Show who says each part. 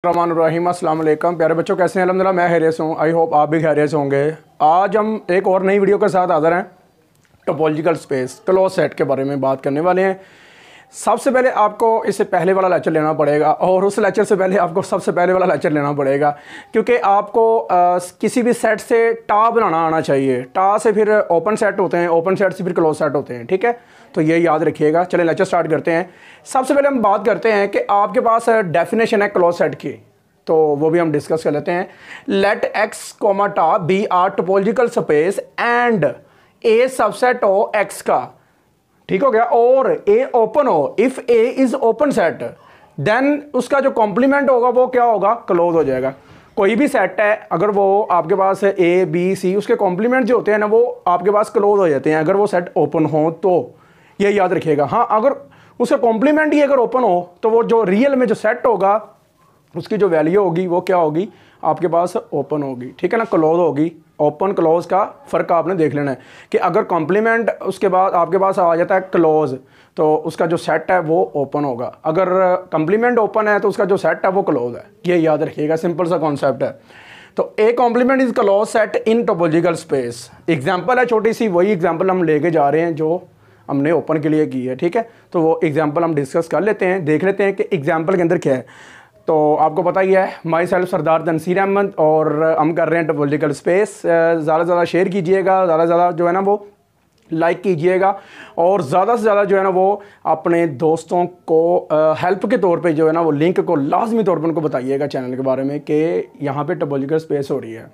Speaker 1: रहीम अस्सलाम वालेकुम प्यारे बच्चों, कैसे हैं? अल्हम्दुलिल्लाह मैं खैरियत से हूँ। आई होप आप भी खैरियत से होंगे। आज हम एक और नई वीडियो के साथ हाज़िर हैं। टोपोलॉजिकल स्पेस क्लोज सेट के बारे में बात करने वाले हैं। सबसे पहले आपको इससे पहले वाला लेक्चर लेना पड़ेगा और उस लेक्चर से पहले आपको सबसे पहले वाला लेक्चर लेना पड़ेगा, क्योंकि आपको किसी भी सेट से टा बनाना आना चाहिए। टा से फिर ओपन सेट होते हैं, ओपन सेट से फिर क्लोज सेट होते हैं। ठीक है, तो ये याद रखिएगा। चलिए लेक्चर स्टार्ट करते हैं। सबसे पहले हम बात करते हैं कि आपके पास डेफिनेशन है क्लोज सेट की, तो वो भी हम डिस्कस कर लेते हैं। Let X comma tau be are topological space and A subset हो एक्स का, ठीक हो गया, और ए ओपन हो। If A is open set then उसका जो कॉम्प्लीमेंट होगा वो क्या होगा? क्लोज हो जाएगा। कोई भी सेट है, अगर वो आपके पास ए बी सी, उसके कॉम्प्लीमेंट जो होते हैं ना वो आपके पास क्लोज हो जाते हैं अगर वो सेट ओपन हो, तो ये याद रखिएगा। हाँ, अगर उसका कॉम्प्लीमेंट ही अगर ओपन हो तो वो जो रियल में जो सेट होगा उसकी जो वैल्यू होगी वो क्या होगी? आपके पास ओपन होगी। ठीक है ना, क्लोज होगी। ओपन क्लोज का फ़र्क आपने देख लेना है कि अगर कॉम्प्लीमेंट उसके बाद आपके पास आ जाता है क्लोज तो उसका जो सेट है वो ओपन होगा। अगर कॉम्प्लीमेंट ओपन है तो उसका जो सेट है वो क्लोज है। ये याद रखिएगा, सिंपल सा कॉन्सेप्ट है। तो A complement is close set in topological space. Example है छोटी सी, वही एग्जाम्पल हम लेके जा रहे हैं जो हमने ओपन के लिए की है। ठीक है, तो वो एग्जाम्पल हम डिस्कस कर लेते हैं, देख लेते हैं कि एग्जाम्पल के अंदर क्या है। तो आपको पता ही है, माई सेल्फ सरदार तनसीर अहमद, और हम कर रहे हैं टोपोलॉजिकल स्पेस। ज़्यादा से ज़्यादा शेयर कीजिएगा, ज़्यादा से ज़्यादा जो है ना वो लाइक कीजिएगा, और ज़्यादा से ज़्यादा जो है ना वो अपने दोस्तों को हेल्प के तौर पे जो है ना वो लिंक को लाजमी तौर पर उनको बताइएगा चैनल के बारे में कि यहाँ पे टोपोलॉजिकल स्पेस हो रही है।